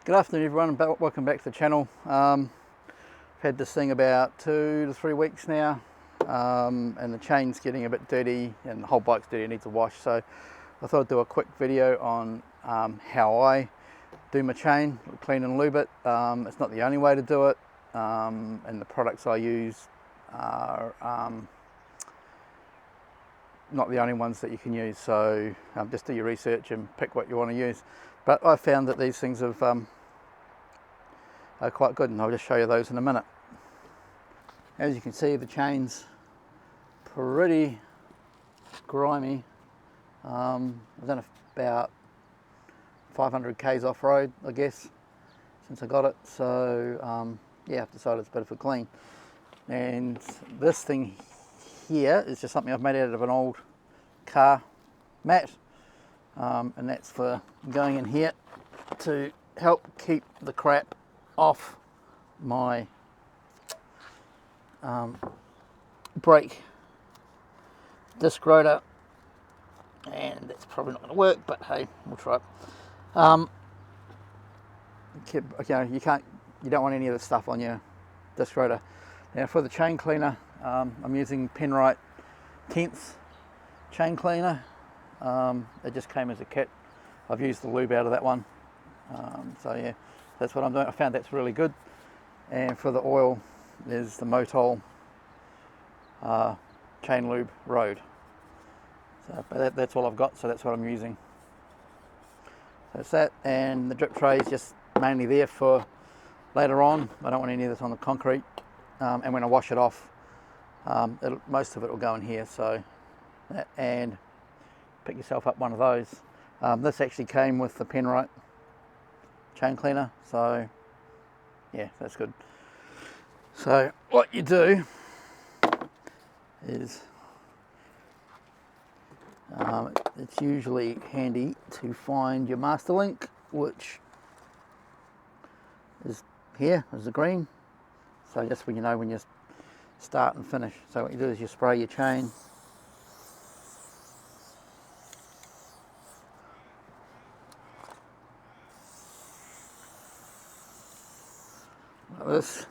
Good afternoon everyone, and welcome back to the channel. I've had this thing about 2 to 3 weeks now, and the chain's getting a bit dirty and the whole bike's dirty, it needs a wash. So I thought I'd do a quick video on how I do my chain, clean and lube it. It's not the only way to do it, and the products I use are not the only ones that you can use. So just do your research and pick what you want to use. But I found that these things have are quite good, and I'll just show you those in a minute. As you can see, the chain's pretty grimy. I've done about 500 k's off-road, I guess, since I got it. So yeah, I've decided it's better for clean. And this thing here is just something I've made out of an old car mat, and that's for going in here to help keep the crap off my brake disc rotor. And that's probably not going to work, but hey, we'll try it. You don't want any of the stuff on your disc rotor. Now for the chain cleaner, I'm using Penrite 10th chain cleaner. It just came as a kit. I've used the lube out of that one. So yeah, that's what I'm doing. I found that's really good. And for the oil, there's the Motol chain lube road. So, but that's all I've got, so that's what I'm using. So that's that, and the drip tray is just mainly there for later on. I don't want any of this on the concrete. And when I wash it off, most of it will go in here. So, and pick yourself up one of those. This actually came with the Penrite chain cleaner, so yeah, that's good. So what you do is, it's usually handy to find your master link, which is here, is the green. So just when you know when you start and finish. So what you do is you spray your chain. Like this.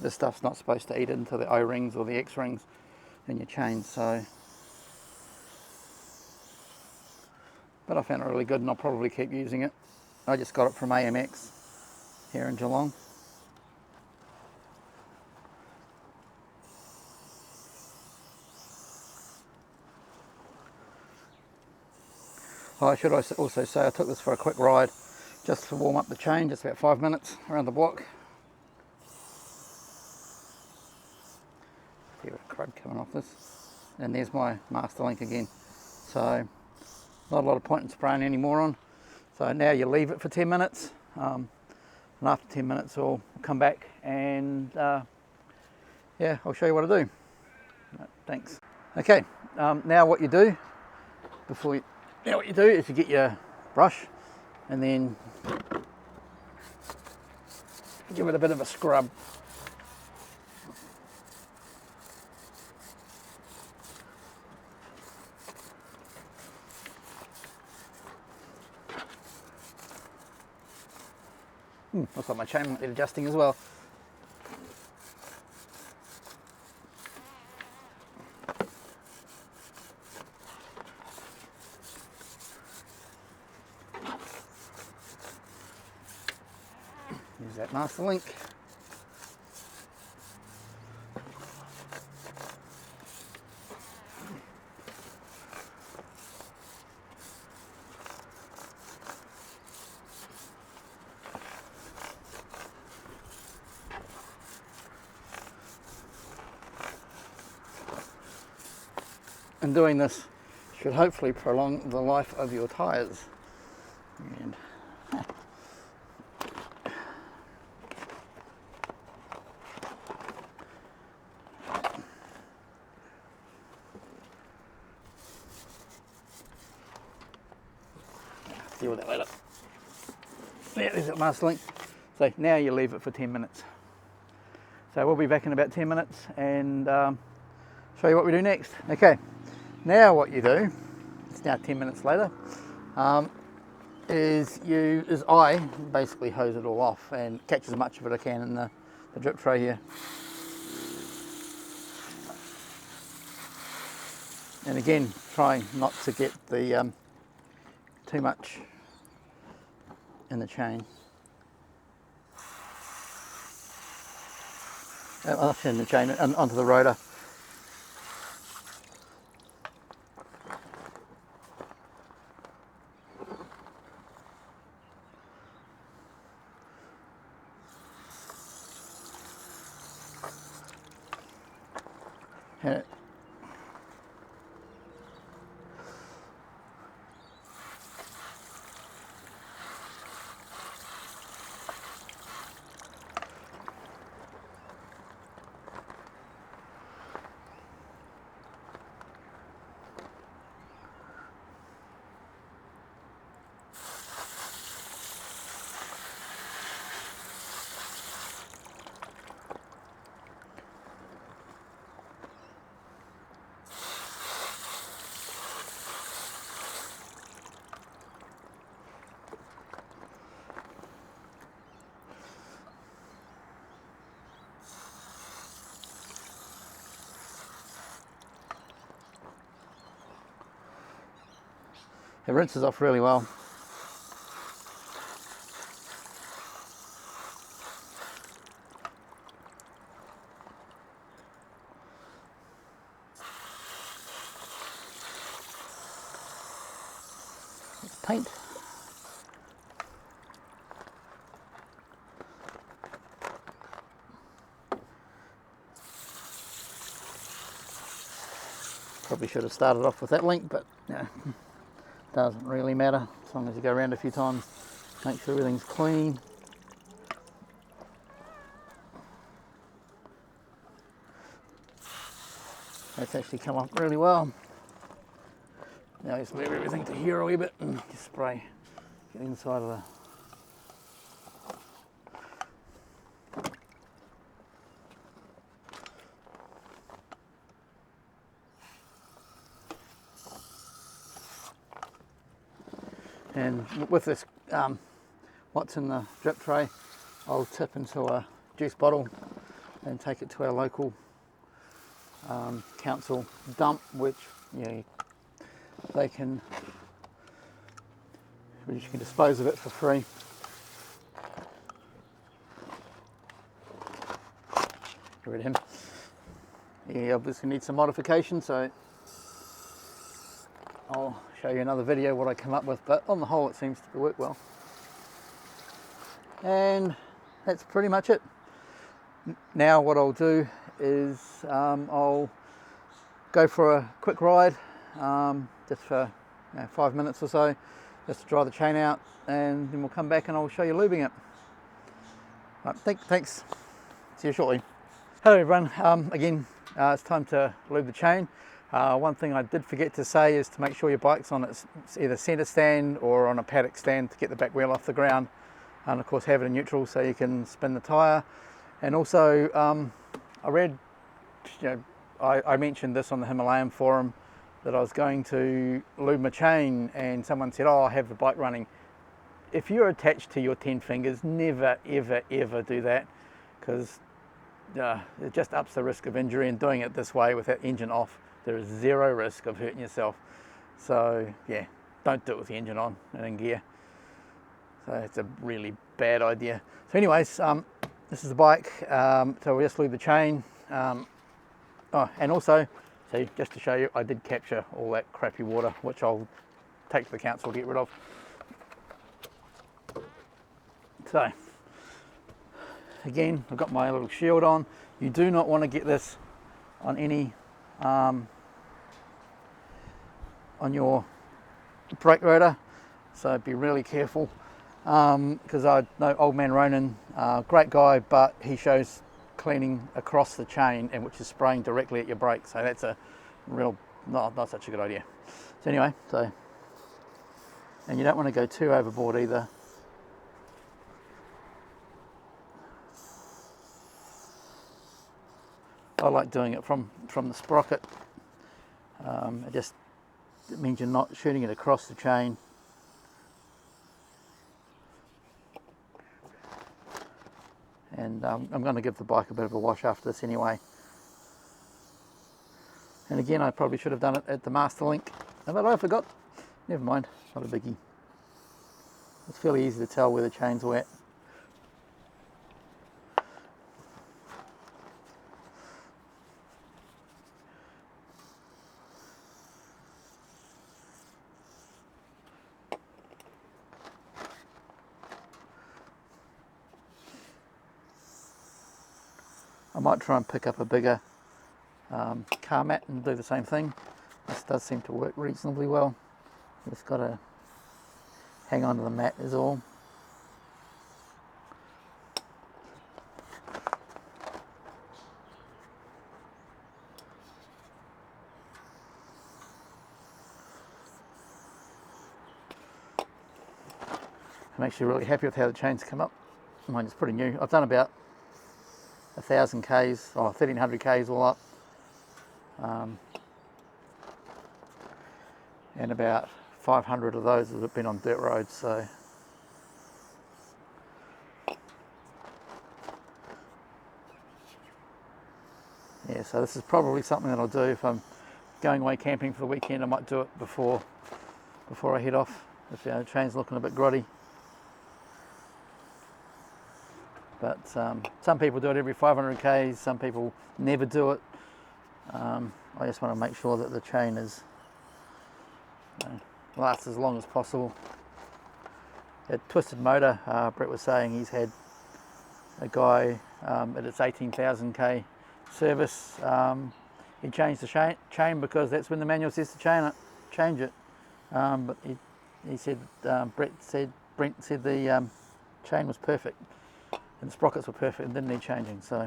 This stuff's not supposed to eat into the O-rings or the X-rings in your chain, so. But I found it really good, and I'll probably keep using it. I just got it from AMX here in Geelong. Oh, I should also say I took this for a quick ride just to warm up the chain, just about 5 minutes around the block. See a bit of crud coming off this. And there's my master link again. So not a lot of point in spraying any more on. So now you leave it for 10 minutes. And after 10 minutes I'll come back and yeah, I'll show you what I do. Thanks. Okay, now what you do is you get your brush and then give it a bit of a scrub. Looks like my chain might need adjusting as well. Use that master link. And doing this should hopefully prolong the life of your tyres. And deal with that later. Yeah, there's that master link. So now you leave it for 10 minutes. So we'll be back in about 10 minutes and show you what we do next. Okay, now what you do, it's now 10 minutes later, is I basically hose it all off and catch as much of it I can in the drip tray here. And again, trying not to get the too much in the chain. In the chain and onto the rotor. And it rinses off really well. It's paint. Probably should have started off with that link, but yeah. Doesn't really matter as long as you go around a few times, make sure everything's clean. That's actually come up really well. Now just move everything to here a wee bit and just spray, get inside of the and with this what's in the drip tray, I'll tip into a juice bottle and take it to our local council dump, which they can, which you can dispose of it for free. Get rid of him. He obviously needs some modification, so I'll show you another video what I come up with, but on the whole it seems to work well. And that's pretty much it. Now what I'll do is I'll go for a quick ride, just for 5 minutes or so, just to dry the chain out, and then we'll come back and I'll show you lubing it. Right, thanks. See you shortly. Hello everyone. Again, it's time to lube the chain. One thing I did forget to say is to make sure your bike's on its either centre stand or on a paddock stand to get the back wheel off the ground, and of course have it in neutral so you can spin the tyre. And also I read, I mentioned this on the Himalayan forum, that I was going to lube my chain, and someone said, oh, I have the bike running. If you're attached to your 10 fingers, never ever ever do that, because it just ups the risk of injury, and doing it this way with that engine off, there is zero risk of hurting yourself. So yeah, don't do it with the engine on and in gear. So it's a really bad idea. So anyways, this is the bike. So we'll just lube the chain. Oh, and also, see, just to show you, I did capture all that crappy water, which I'll take to the council to get rid of. So again, I've got my little shield on. You do not want to get this on any on your brake rotor, so be really careful, because I know Old Man Ronan, great guy, but he shows cleaning across the chain, and which is spraying directly at your brake, so that's a real not such a good idea. So anyway, so and you don't want to go too overboard either. I like doing it from the sprocket. It means you're not shooting it across the chain. And I'm going to give the bike a bit of a wash after this anyway. And again, I probably should have done it at the master link, but I forgot. Never mind, not a biggie. It's fairly easy to tell where the chain's wet. I might try and pick up a bigger car mat and do the same thing. This does seem to work reasonably well. Just got to hang on to the mat is all. I'm actually really happy with how the chains come up. Mine is pretty new. I've done about 1,000 Ks or 1,300 Ks all up, and about 500 of those have been on dirt roads. So yeah, so this is probably something that I'll do if I'm going away camping for the weekend. I might do it before I head off if the chain's looking a bit grotty. But some people do it every 500 Ks, some people never do it. I just want to make sure that the chain is lasts as long as possible. At Twisted Motor, Brett was saying he's had a guy at its 18,000 K service. He changed the chain because that's when the manual says to change it. But he said Brent said the chain was perfect. And the sprockets were perfect and didn't need changing, so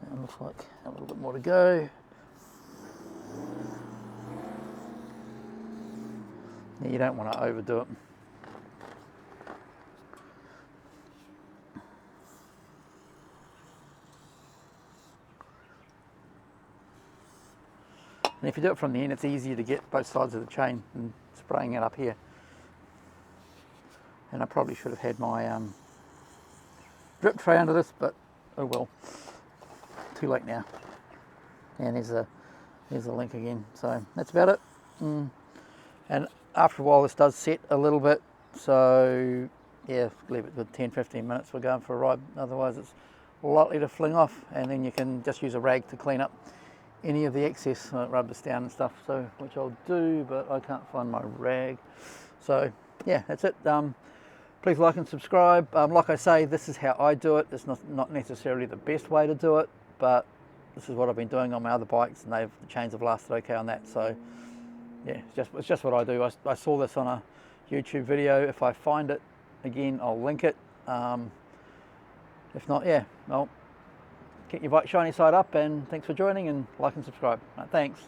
it looks like a little bit more to go. Yeah, you don't want to overdo it. And if you do it from the end, it's easier to get both sides of the chain than spraying it up here. And I probably should have had my drip tray under this, but oh well, too late now. And there's a link again. So that's about it. And after a while, this does set a little bit. So yeah, leave it with 10-15 minutes. We're going for a ride. Otherwise, it's likely to fling off. And then you can just use a rag to clean up any of the excess, rub this down and stuff. So which I'll do, but I can't find my rag. So yeah, that's it. Please like and subscribe. Like I say, this is how I do it. It's not necessarily the best way to do it, but this is what I've been doing on my other bikes, and the chains have lasted okay on that. So yeah, it's just what I do. I saw this on a YouTube video. If I find it again, I'll link it. If not, yeah, well, get your bike shiny side up, and thanks for joining, and like and subscribe. Thanks.